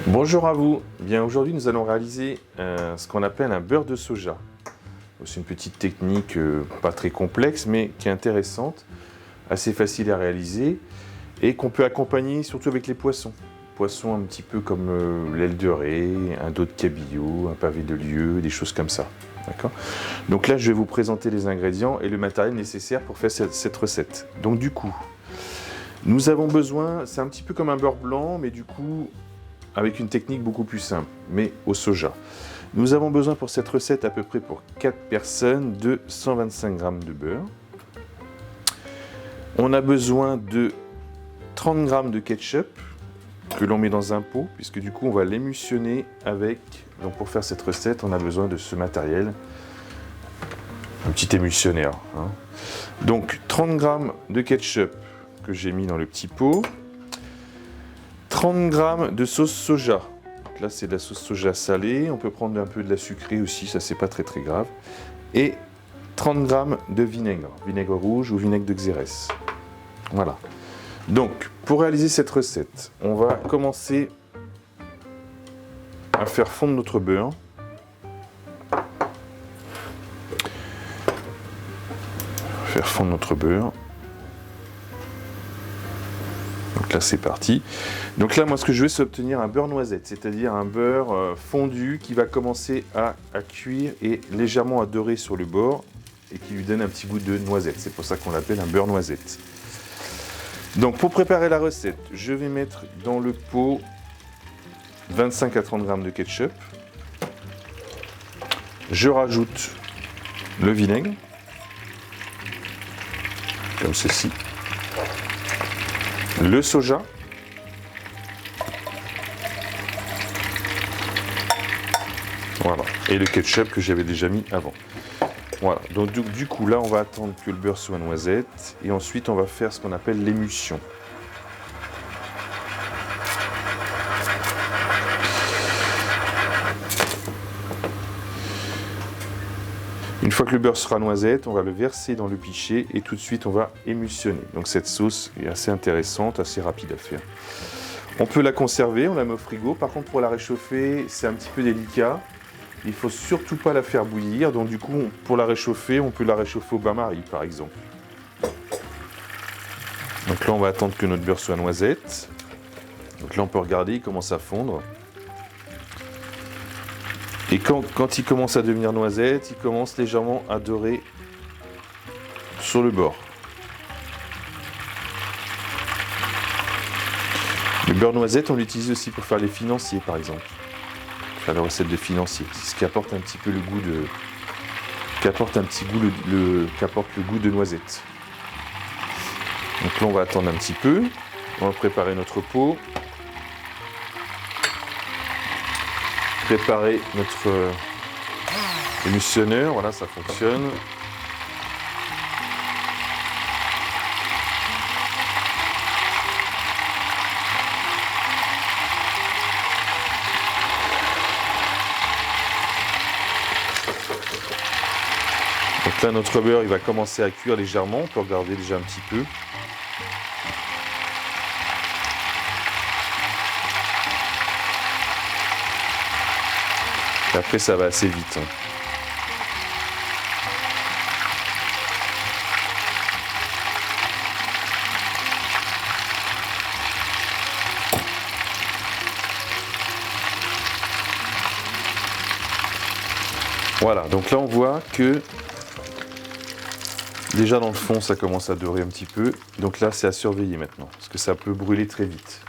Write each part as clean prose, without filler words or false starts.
Bonjour à vous. Bien, aujourd'hui nous allons réaliser ce qu'on appelle un beurre de soja. C'est une petite technique pas très complexe mais qui est intéressante, assez facile à réaliser et qu'on peut accompagner surtout avec les poissons. Poissons un petit peu comme l'aile de raie, un dos de cabillaud, un pavé de lieu, des choses comme ça. D'accord ? Donc là je vais vous présenter les ingrédients et le matériel nécessaire pour faire cette recette. Donc du coup, nous avons besoin, c'est un petit peu comme un beurre blanc mais du coup avec une technique beaucoup plus simple, mais au soja. Nous avons besoin pour cette recette à peu près pour 4 personnes de 125 g de beurre. On a besoin de 30 g de ketchup que l'on met dans un pot, puisque du coup on va l'émulsionner avec... Donc pour faire cette recette, on a besoin de ce matériel, un petit émulsionneur. Donc 30 g de ketchup que j'ai mis dans le petit pot. 30 g de sauce soja. Donc là, c'est de la sauce soja salée. On peut prendre un peu de la sucrée aussi, ça c'est pas très grave. Et 30 g de vinaigre rouge ou vinaigre de Xérès. Voilà. Donc, pour réaliser cette recette, on va commencer à faire fondre notre beurre. Faire fondre notre beurre. Donc là c'est parti. Donc là moi ce que je veux c'est obtenir un beurre noisette, c'est-à-dire un beurre fondu qui va commencer à cuire et légèrement à dorer sur le bord et qui lui donne un petit goût de noisette. C'est pour ça qu'on l'appelle un beurre noisette. Donc pour préparer la recette, je vais mettre dans le pot 25 à 30 g de ketchup. Je rajoute le vinaigre, comme ceci. Le soja, voilà, et le ketchup que j'avais déjà mis avant. Voilà, donc du coup là on va attendre que le beurre soit noisette et ensuite on va faire ce qu'on appelle l'émulsion. Une fois que le beurre sera noisette, on va le verser dans le pichet et tout de suite on va émulsionner. Donc cette sauce est assez intéressante, assez rapide à faire. On peut la conserver, on la met au frigo. Par contre pour la réchauffer, c'est un petit peu délicat. Il ne faut surtout pas la faire bouillir. Donc du coup, pour la réchauffer, on peut la réchauffer au bain-marie par exemple. Donc là on va attendre que notre beurre soit noisette. Donc là on peut regarder, il commence à fondre. Et quand il commence à devenir noisette, il commence légèrement à dorer sur le bord. Le beurre noisette, on l'utilise aussi pour faire les financiers, par exemple. Faire la recette de financiers. C'est ce qui apporte un petit peu le goût de... qui apporte le goût de noisette. Donc là, on va attendre un petit peu. On va préparer notre pot. Préparer notre émulsionneur, voilà, ça fonctionne. Donc là notre beurre il va commencer à cuire légèrement, on peut regarder déjà un petit peu. Et après ça va assez vite. Voilà, donc là on voit que déjà dans le fond ça commence à dorer un petit peu. Donc là c'est à surveiller maintenant, parce que ça peut brûler très vite.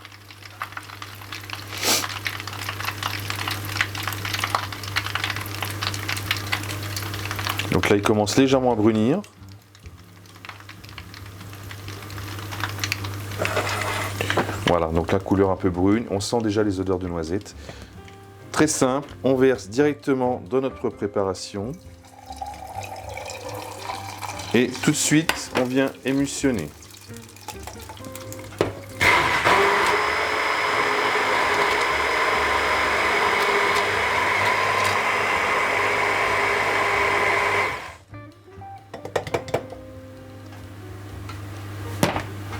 Donc là il commence légèrement à brunir. Voilà, donc la couleur un peu brune, on sent déjà les odeurs de noisette. Très simple, on verse directement dans notre préparation. Et tout de suite, on vient émulsionner.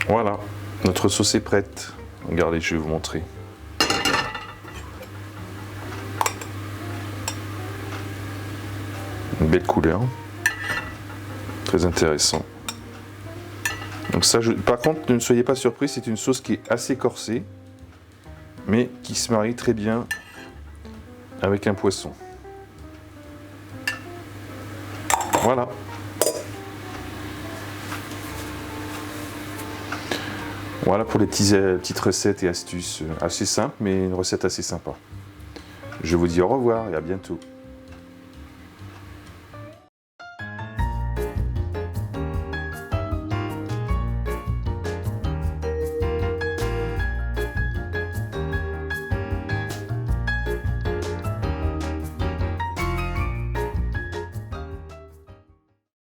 Voilà, notre sauce est prête. Regardez, je vais vous montrer. belle couleur. Très intéressant. Donc ça, par contre, ne soyez pas surpris, c'est une sauce qui est assez corsée, mais qui se marie très bien avec un poisson. Voilà. Voilà pour les petites recettes et astuces assez simples, mais une recette assez sympa. Je vous dis au revoir et à bientôt.